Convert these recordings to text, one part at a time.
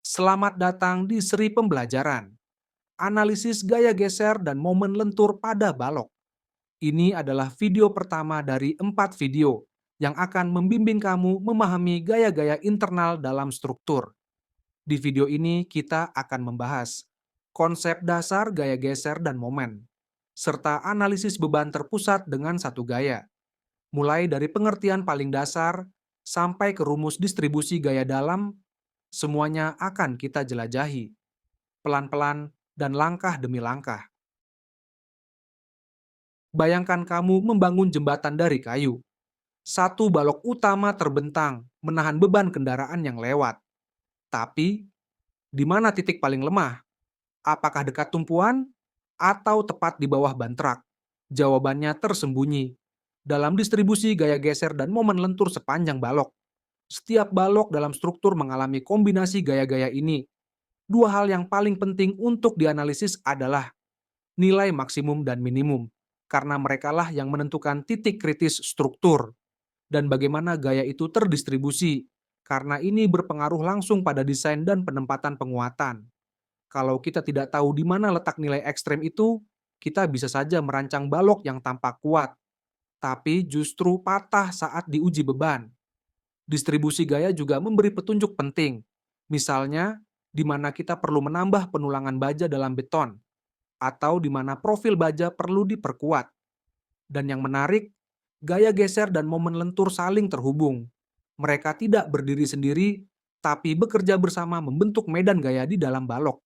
Selamat datang di seri pembelajaran. Analisis gaya geser dan momen lentur pada balok. Ini adalah video pertama dari 4 video yang akan membimbing kamu memahami gaya-gaya internal dalam struktur. Di video ini kita akan membahas konsep dasar gaya geser dan momen, serta analisis beban terpusat dengan satu gaya, mulai dari pengertian paling dasar sampai ke rumus distribusi gaya dalam. Semuanya akan kita jelajahi pelan-pelan dan langkah demi langkah. Bayangkan kamu membangun jembatan dari kayu. Satu balok utama terbentang, menahan beban kendaraan yang lewat. Tapi, di mana titik paling lemah? Apakah dekat tumpuan atau tepat di bawah ban truk? Jawabannya tersembunyi dalam distribusi gaya geser dan momen lentur sepanjang balok. Setiap balok dalam struktur mengalami kombinasi gaya-gaya ini. Dua hal yang paling penting untuk dianalisis adalah nilai maksimum dan minimum, karena merekalah yang menentukan titik kritis struktur dan bagaimana gaya itu terdistribusi, karena ini berpengaruh langsung pada desain dan penempatan penguatan. Kalau kita tidak tahu di mana letak nilai ekstrem itu, kita bisa saja merancang balok yang tampak kuat, tapi justru patah saat diuji beban. Distribusi gaya juga memberi petunjuk penting, misalnya di mana kita perlu menambah penulangan baja dalam beton, atau di mana profil baja perlu diperkuat. Dan yang menarik, gaya geser dan momen lentur saling terhubung. Mereka tidak berdiri sendiri, tapi bekerja bersama membentuk medan gaya di dalam balok.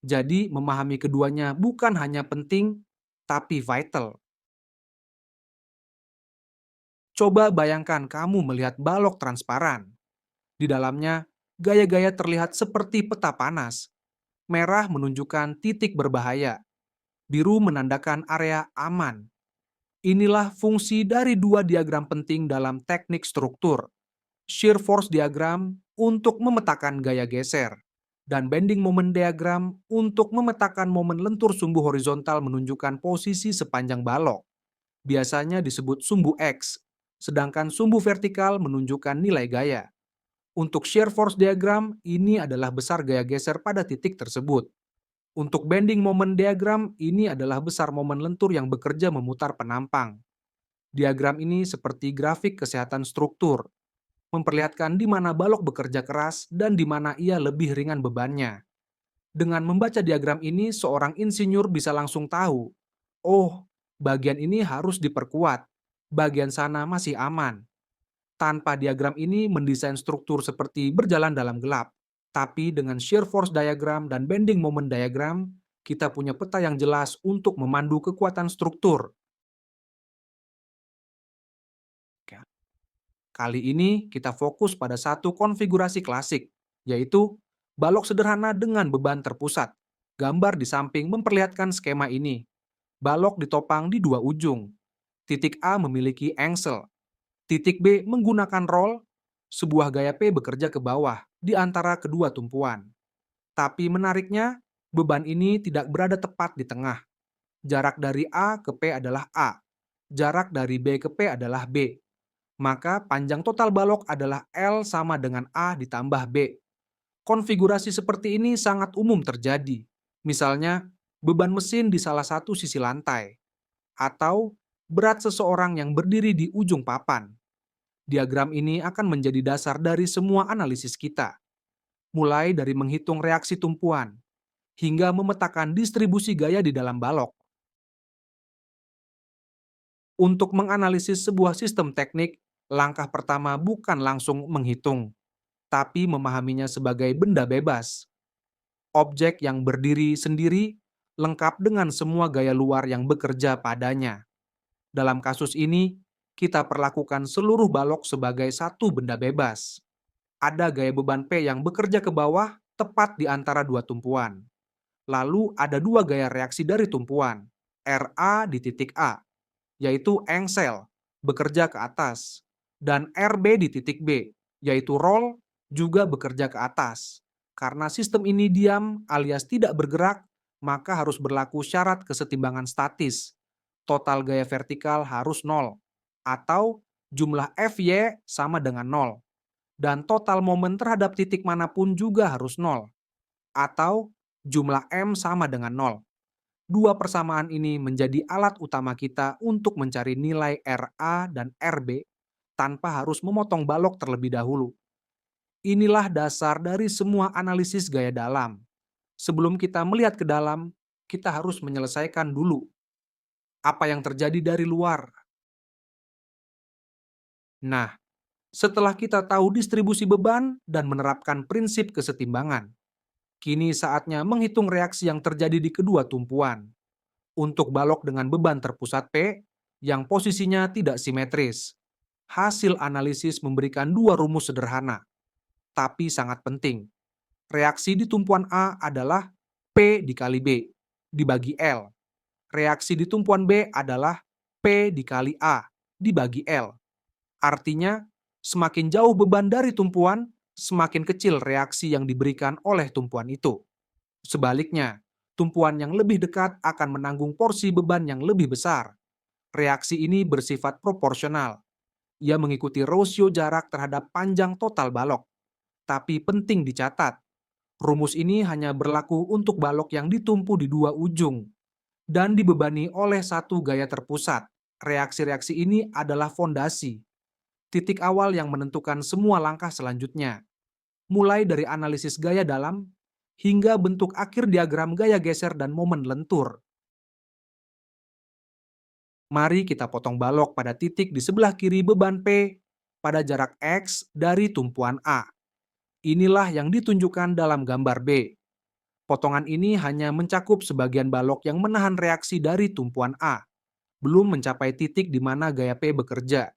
Jadi, memahami keduanya bukan hanya penting, tapi vital. Coba bayangkan kamu melihat balok transparan. Di dalamnya, gaya-gaya terlihat seperti peta panas. Merah menunjukkan titik berbahaya, biru menandakan area aman. Inilah fungsi dari dua diagram penting dalam teknik struktur. Shear force diagram untuk memetakan gaya geser, dan bending moment diagram untuk memetakan momen lentur sumbu horizontal menunjukkan posisi sepanjang balok. Biasanya disebut sumbu X, sedangkan sumbu vertikal menunjukkan nilai gaya. Untuk shear force diagram, ini adalah besar gaya geser pada titik tersebut. Untuk bending moment diagram, ini adalah besar momen lentur yang bekerja memutar penampang. Diagram ini seperti grafik kesehatan struktur, memperlihatkan di mana balok bekerja keras dan di mana ia lebih ringan bebannya. Dengan membaca diagram ini, seorang insinyur bisa langsung tahu, oh, bagian ini harus diperkuat, bagian sana masih aman. Tanpa diagram ini, mendesain struktur seperti berjalan dalam gelap. Tapi dengan shear force diagram dan bending moment diagram, kita punya peta yang jelas untuk memandu kekuatan struktur. Kali ini kita fokus pada satu konfigurasi klasik, yaitu balok sederhana dengan beban terpusat. Gambar di samping memperlihatkan skema ini. Balok ditopang di dua ujung. Titik A memiliki engsel. Titik B menggunakan roll. Sebuah gaya P bekerja ke bawah di antara kedua tumpuan. Tapi menariknya, beban ini tidak berada tepat di tengah. Jarak dari A ke P adalah A. Jarak dari B ke P adalah B. Maka panjang total balok adalah L sama dengan A ditambah B. Konfigurasi seperti ini sangat umum terjadi. Misalnya, beban mesin di salah satu sisi lantai, atau berat seseorang yang berdiri di ujung papan. Diagram ini akan menjadi dasar dari semua analisis kita, mulai dari menghitung reaksi tumpuan, hingga memetakan distribusi gaya di dalam balok. Untuk menganalisis sebuah sistem teknik, langkah pertama bukan langsung menghitung, tapi memahaminya sebagai benda bebas. Objek yang berdiri sendiri, lengkap dengan semua gaya luar yang bekerja padanya. Dalam kasus ini, kita perlakukan seluruh balok sebagai satu benda bebas. Ada gaya beban P yang bekerja ke bawah, tepat di antara dua tumpuan. Lalu ada dua gaya reaksi dari tumpuan, RA di titik A, yaitu engsel, bekerja ke atas, dan RB di titik B, yaitu roll, juga bekerja ke atas. Karena sistem ini diam alias tidak bergerak, maka harus berlaku syarat kesetimbangan statis. Total gaya vertikal harus nol, atau jumlah FY sama dengan nol. Dan total momen terhadap titik manapun juga harus nol, atau jumlah M sama dengan nol. Dua persamaan ini menjadi alat utama kita untuk mencari nilai RA dan RB tanpa harus memotong balok terlebih dahulu. Inilah dasar dari semua analisis gaya dalam. Sebelum kita melihat ke dalam, kita harus menyelesaikan dulu apa yang terjadi dari luar. Nah, setelah kita tahu distribusi beban dan menerapkan prinsip kesetimbangan, kini saatnya menghitung reaksi yang terjadi di kedua tumpuan. Untuk balok dengan beban terpusat P yang posisinya tidak simetris, hasil analisis memberikan dua rumus sederhana, tapi sangat penting. Reaksi di tumpuan A adalah P dikali B dibagi L. Reaksi di tumpuan B adalah P dikali A dibagi L. Artinya, semakin jauh beban dari tumpuan, semakin kecil reaksi yang diberikan oleh tumpuan itu. Sebaliknya, tumpuan yang lebih dekat akan menanggung porsi beban yang lebih besar. Reaksi ini bersifat proporsional. Ia mengikuti rasio jarak terhadap panjang total balok. Tapi penting dicatat, rumus ini hanya berlaku untuk balok yang ditumpu di dua ujung dan dibebani oleh satu gaya terpusat. Reaksi-reaksi ini adalah fondasi, titik awal yang menentukan semua langkah selanjutnya, mulai dari analisis gaya dalam hingga bentuk akhir diagram gaya geser dan momen lentur. Mari kita potong balok pada titik di sebelah kiri beban P pada jarak X dari tumpuan A. Inilah yang ditunjukkan dalam gambar B. Potongan ini hanya mencakup sebagian balok yang menahan reaksi dari tumpuan A, belum mencapai titik di mana gaya P bekerja.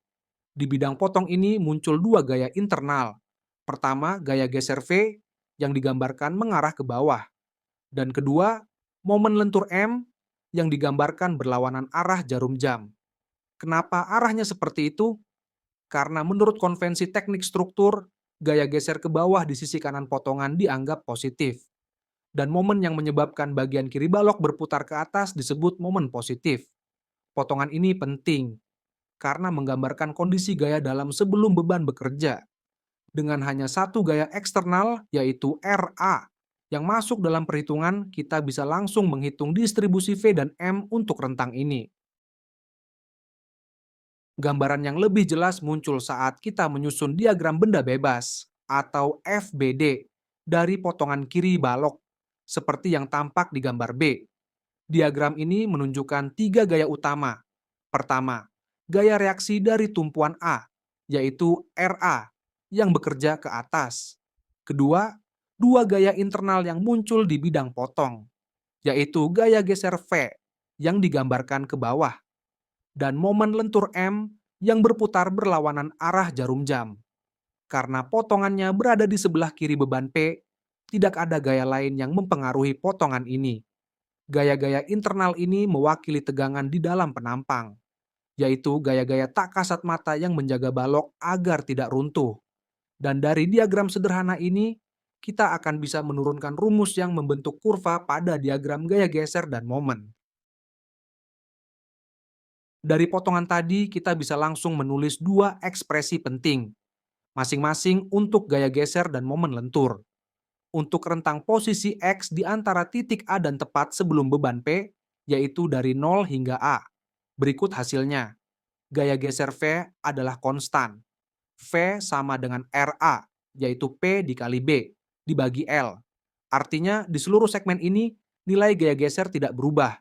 Di bidang potong ini muncul dua gaya internal. Pertama, gaya geser V yang digambarkan mengarah ke bawah. Dan kedua, momen lentur M yang digambarkan berlawanan arah jarum jam. Kenapa arahnya seperti itu? Karena menurut konvensi teknik struktur, gaya geser ke bawah di sisi kanan potongan dianggap positif. Dan momen yang menyebabkan bagian kiri balok berputar ke atas disebut momen positif. Potongan ini penting karena menggambarkan kondisi gaya dalam sebelum beban bekerja. Dengan hanya satu gaya eksternal, yaitu RA, yang masuk dalam perhitungan, kita bisa langsung menghitung distribusi V dan M untuk rentang ini. Gambaran yang lebih jelas muncul saat kita menyusun diagram benda bebas, atau FBD, dari potongan kiri balok, seperti yang tampak di gambar B. Diagram ini menunjukkan tiga gaya utama. Pertama, gaya reaksi dari tumpuan A, yaitu RA, yang bekerja ke atas. Kedua, dua gaya internal yang muncul di bidang potong, yaitu gaya geser V, yang digambarkan ke bawah, dan momen lentur M yang berputar berlawanan arah jarum jam. Karena potongannya berada di sebelah kiri beban P, tidak ada gaya lain yang mempengaruhi potongan ini. Gaya-gaya internal ini mewakili tegangan di dalam penampang, yaitu gaya-gaya tak kasat mata yang menjaga balok agar tidak runtuh. Dan dari diagram sederhana ini, kita akan bisa menurunkan rumus yang membentuk kurva pada diagram gaya geser dan momen. Dari potongan tadi, kita bisa langsung menulis dua ekspresi penting, masing-masing untuk gaya geser dan momen lentur. Untuk rentang posisi X di antara titik A dan tepat sebelum beban P, yaitu dari 0 hingga A. Berikut hasilnya. Gaya geser V adalah konstan. V sama dengan RA, yaitu P dikali B, dibagi L. Artinya, di seluruh segmen ini, nilai gaya geser tidak berubah.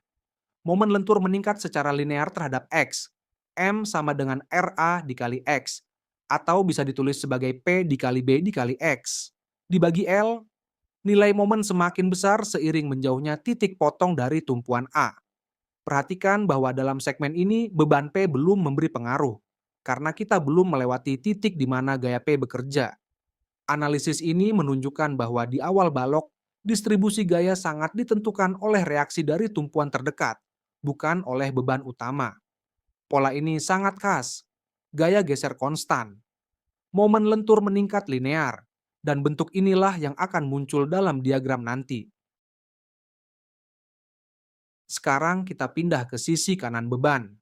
Momen lentur meningkat secara linear terhadap X. M sama dengan RA dikali X, atau bisa ditulis sebagai P dikali B dikali X. Dibagi L, nilai momen semakin besar seiring menjauhnya titik potong dari tumpuan A. Perhatikan bahwa dalam segmen ini beban P belum memberi pengaruh, karena kita belum melewati titik di mana gaya P bekerja. Analisis ini menunjukkan bahwa di awal balok, distribusi gaya sangat ditentukan oleh reaksi dari tumpuan terdekat, bukan oleh beban utama. Pola ini sangat khas. Gaya geser konstan. Momen lentur meningkat linear, dan bentuk inilah yang akan muncul dalam diagram nanti. Sekarang kita pindah ke sisi kanan beban.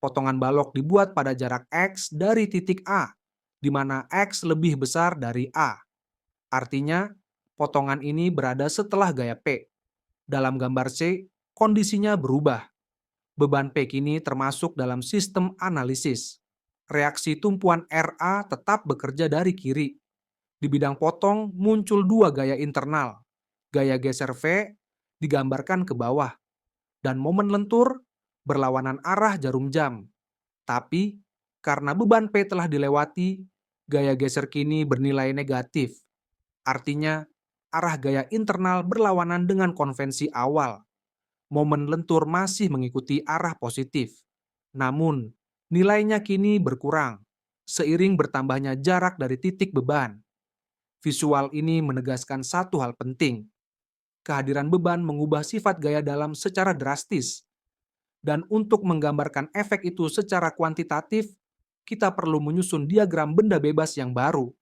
Potongan balok dibuat pada jarak X dari titik A, di mana X lebih besar dari A. Artinya, potongan ini berada setelah gaya P. Dalam gambar C, kondisinya berubah. Beban P kini termasuk dalam sistem analisis. Reaksi tumpuan RA tetap bekerja dari kiri. Di bidang potong muncul dua gaya internal. Gaya geser V digambarkan ke bawah, dan momen lentur berlawanan arah jarum jam. Tapi, karena beban P telah dilewati, gaya geser kini bernilai negatif. Artinya, arah gaya internal berlawanan dengan konvensi awal. Momen lentur masih mengikuti arah positif. Namun, nilainya kini berkurang, seiring bertambahnya jarak dari titik beban. Visual ini menegaskan satu hal penting. Kehadiran beban mengubah sifat gaya dalam secara drastis. Dan untuk menggambarkan efek itu secara kuantitatif, kita perlu menyusun diagram benda bebas yang baru.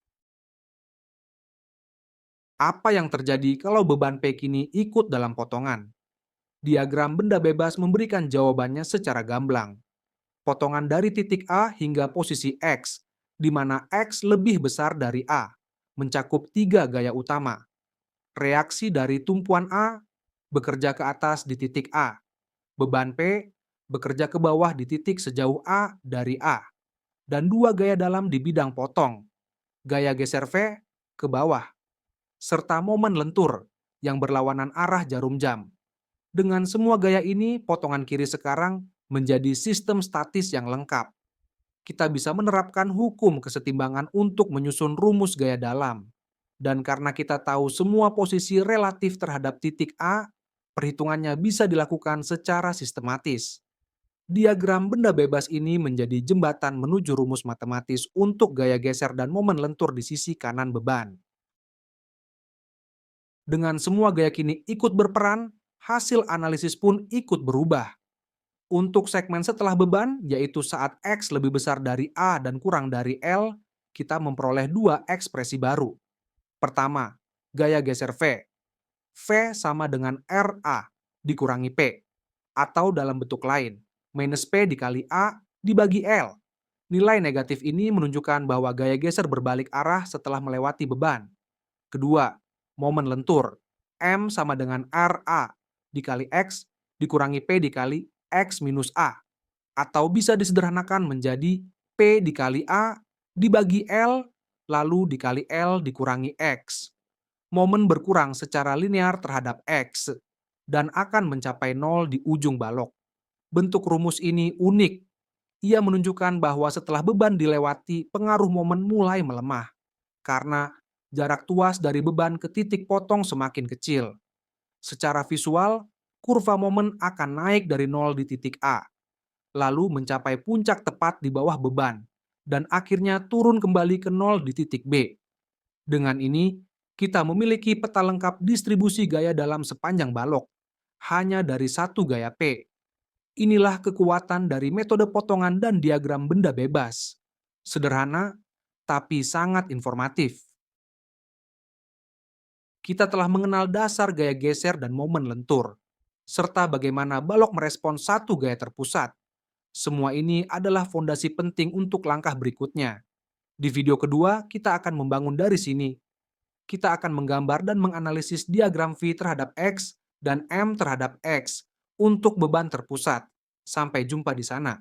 Apa yang terjadi kalau beban P kini ikut dalam potongan? Diagram benda bebas memberikan jawabannya secara gamblang. Potongan dari titik A hingga posisi X, di mana X lebih besar dari A, mencakup tiga gaya utama. Reaksi dari tumpuan A bekerja ke atas di titik A. Beban P bekerja ke bawah di titik sejauh A dari A. Dan dua gaya dalam di bidang potong. Gaya geser V ke bawah, serta momen lentur yang berlawanan arah jarum jam. Dengan semua gaya ini, potongan kiri sekarang menjadi sistem statis yang lengkap. Kita bisa menerapkan hukum kesetimbangan untuk menyusun rumus gaya dalam. Dan karena kita tahu semua posisi relatif terhadap titik A, perhitungannya bisa dilakukan secara sistematis. Diagram benda bebas ini menjadi jembatan menuju rumus matematis untuk gaya geser dan momen lentur di sisi kanan beban. Dengan semua gaya kini ikut berperan, hasil analisis pun ikut berubah. Untuk segmen setelah beban, yaitu saat X lebih besar dari A dan kurang dari L, kita memperoleh dua ekspresi baru. Pertama, gaya geser V. V sama dengan RA dikurangi P. Atau dalam bentuk lain, minus P dikali A dibagi L. Nilai negatif ini menunjukkan bahwa gaya geser berbalik arah setelah melewati beban. Kedua, momen lentur. M sama dengan RA dikali X dikurangi P dikali X minus A. Atau bisa disederhanakan menjadi P dikali A dibagi L lalu dikali L dikurangi X. Momen berkurang secara linear terhadap X dan akan mencapai 0 di ujung balok. Bentuk rumus ini unik. Ia menunjukkan bahwa setelah beban dilewati, pengaruh momen mulai melemah. Karena jarak tuas dari beban ke titik potong semakin kecil. Secara visual, kurva momen akan naik dari 0 di titik A, lalu mencapai puncak tepat di bawah beban, dan akhirnya turun kembali ke 0 di titik B. Dengan ini, kita memiliki peta lengkap distribusi gaya dalam sepanjang balok, hanya dari satu gaya P. Inilah kekuatan dari metode potongan dan diagram benda bebas. Sederhana, tapi sangat informatif. Kita telah mengenal dasar gaya geser dan momen lentur, serta bagaimana balok merespons satu gaya terpusat. Semua ini adalah fondasi penting untuk langkah berikutnya. Di video kedua, kita akan membangun dari sini. Kita akan menggambar dan menganalisis diagram V terhadap X dan M terhadap X untuk beban terpusat. Sampai jumpa di sana.